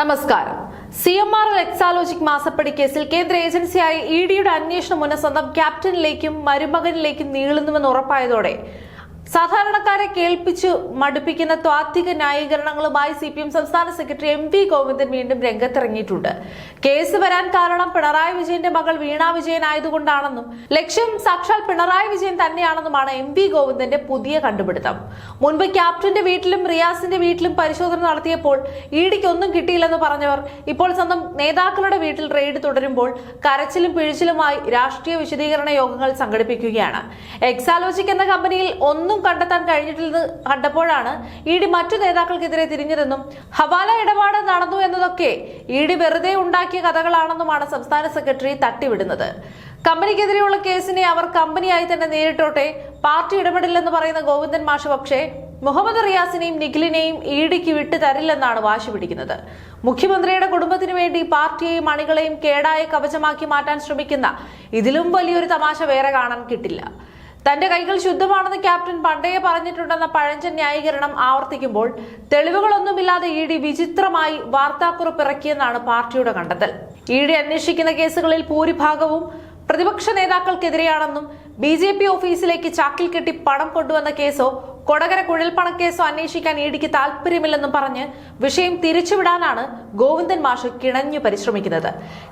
നമസ്കാരം. CMRL എക്സാലോജിക് മാസപ്പടി കേസിൽ കേന്ദ്ര ഏജൻസിയായ EDയുടെ അന്വേഷണം മുന്നേ സ്വന്തം ക്യാപ്റ്റനിലേക്കും മരുമകനിലേക്കും നീളുന്നുവെന്ന് ഉറപ്പായതോടെ സാധാരണക്കാരെ കേൾപ്പിച്ചു മടുപ്പിക്കുന്ന താത്വിക ന്യായീകരണങ്ങളുമായി CPM സംസ്ഥാന സെക്രട്ടറി MV ഗോവിന്ദൻ വീണ്ടും രംഗത്തിറങ്ങിയിട്ടുണ്ട്. കേസ് വരാൻ കാരണം പിണറായി വിജയന്റെ മകൾ വീണ വിജയൻ ആയതുകൊണ്ടാണെന്നും ലക്ഷ്യം സാക്ഷാൽ പിണറായി വിജയൻ തന്നെയാണെന്നുമാണ് MV ഗോവിന്ദന്റെ പുതിയ കണ്ടുപിടുത്തം. മുൻപ് ക്യാപ്റ്റന്റെ വീട്ടിലും റിയാസിന്റെ വീട്ടിലും പരിശോധന നടത്തിയപ്പോൾ EDക്ക് ഒന്നും കിട്ടിയില്ലെന്ന് പറഞ്ഞവർ ഇപ്പോൾ സ്വന്തം നേതാക്കളുടെ വീട്ടിൽ റെയ്ഡ് തുടരുമ്പോൾ കരച്ചിലും പിഴിച്ചിലുമായി രാഷ്ട്രീയ വിശദീകരണ യോഗങ്ങൾ സംഘടിപ്പിക്കുകയാണ്. എക്സാലോജിക് എന്ന കമ്പനിയിൽ ഒന്നും കണ്ടെത്താൻ കഴിഞ്ഞിട്ടില്ലെന്ന് കണ്ടപ്പോഴാണ് ED മറ്റു നേതാക്കൾക്കെതിരെ തിരിഞ്ഞതെന്നും ഹവാല ഇടപാട് നടന്നു എന്നതൊക്കെ ED വെറുതെ ഉണ്ടാക്കിയ കഥകളാണെന്നുമാണ് സംസ്ഥാന സെക്രട്ടറി തട്ടിവിടുന്നത്. കമ്പനിക്കെതിരെയുള്ള കേസിനെ അവർ കമ്പനിയായി തന്നെ നേരിട്ടോട്ടെ, പാർട്ടി ഇടപെടില്ലെന്ന് പറയുന്ന ഗോവിന്ദൻ മാഷ് പക്ഷേ മുഹമ്മദ് റിയാസിനെയും നിഖിലിനെയും EDക്ക് വിട്ടു തരില്ലെന്നാണ് വാശി പിടിക്കുന്നത്. മുഖ്യമന്ത്രിയുടെ കുടുംബത്തിനു വേണ്ടി പാർട്ടിയെയും അണികളെയും കേടായ കവചമാക്കി മാറ്റാൻ ശ്രമിക്കുന്ന ഇതിലും വലിയൊരു തമാശ വേറെ കാണാൻ കിട്ടില്ല. തന്റെ കൈകൾ ശുദ്ധമാണെന്ന് ക്യാപ്റ്റൻ പണ്ടേ പറഞ്ഞിട്ടുണ്ടെന്ന പഴഞ്ചൻ ന്യായീകരണം ആവർത്തിക്കുമ്പോൾ തെളിവുകളൊന്നുമില്ലാതെ ED വിചിത്രമായി വാർത്താക്കുറിപ്പിറക്കിയെന്നാണ് പാർട്ടിയുടെ കണ്ടെത്തൽ. ED അന്വേഷിക്കുന്ന കേസുകളിൽ ഭൂരിഭാഗവും പ്രതിപക്ഷ നേതാക്കൾക്കെതിരെയാണെന്നും BJP ഓഫീസിലേക്ക് ചാക്കിൽ കെട്ടി പണം കൊണ്ടുവന്ന കേസോ കൊടകര കുഴൽപ്പണക്കേസോ അന്വേഷിക്കാൻ EDക്ക് താല്പര്യമില്ലെന്നും പറഞ്ഞ് വിഷയം തിരിച്ചുവിടാനാണ് ഗോവിന്ദൻ മാഷ് കിണഞ്ഞു പരിശ്രമിക്കുന്നത്.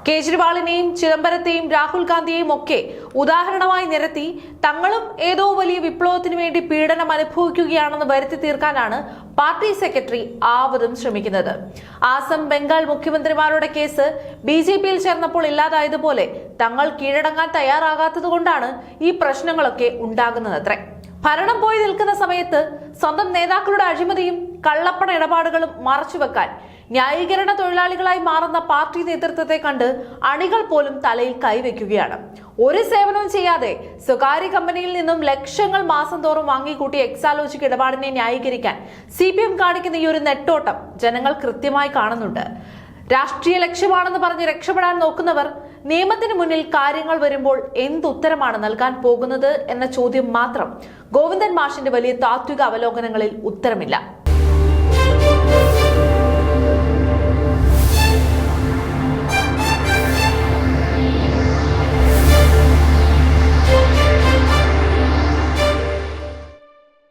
കേജ്രിവാളിനെയും ചിദംബരത്തെയും രാഹുൽ ഗാന്ധിയെയും ഒക്കെ ഉദാഹരണമായി നിരത്തി തങ്ങളും ഏതോ വലിയ വിപ്ലവത്തിനു വേണ്ടി പീഡനം അനുഭവിക്കുകയാണെന്ന് വരുത്തി തീർക്കാനാണ് പാർട്ടി സെക്രട്ടറി ആവതും ശ്രമിക്കുന്നത്. ആസം ബംഗാൾ മുഖ്യമന്ത്രിമാരുടെ കേസ് BJPയിൽ ചേർന്നപ്പോൾ ഇല്ലാതായതുപോലെ തങ്ങൾ കീഴടങ്ങാൻ തയ്യാറാകാത്തതുകൊണ്ടാണ് ഈ പ്രശ്നങ്ങളൊക്കെ ഉണ്ടാകുന്നതത്രേ. ഭരണം പോയി നിൽക്കുന്ന സമയത്ത് സ്വന്തം നേതാക്കളുടെ അഴിമതിയും കള്ളപ്പണ ഇടപാടുകളും മറച്ചുവെക്കാൻ ന്യായീകരണ തൊഴിലാളികളായി മാറുന്ന പാർട്ടി നേതൃത്വത്തെ കണ്ട് അണികൾ പോലും തലയിൽ കൈവയ്ക്കുകയാണ്. ഒരു സേവനവും ചെയ്യാതെ സ്വകാര്യ കമ്പനിയിൽ നിന്നും ലക്ഷങ്ങൾ മാസം തോറും വാങ്ങിക്കൂട്ടി എക്സാലോജിക് ഇടപാടിനെ ന്യായീകരിക്കാൻ CPM കാണിക്കുന്ന ഈ ഒരു നെട്ടോട്ടം ജനങ്ങൾ കൃത്യമായി കാണുന്നുണ്ട്. രാഷ്ട്രീയ ലക്ഷ്യമാണെന്ന് പറഞ്ഞ് രക്ഷപ്പെടാൻ നോക്കുന്നവർ നിയമത്തിന് മുന്നിൽ കാര്യങ്ങൾ വരുമ്പോൾ എന്തുത്തരമാണ് നൽകാൻ പോകുന്നത് എന്ന ചോദ്യം മാത്രം ഗോവിന്ദൻ മാഷിന്റെ വലിയ താത്വിക അവലോകനങ്ങളിൽ ഉത്തരമില്ല.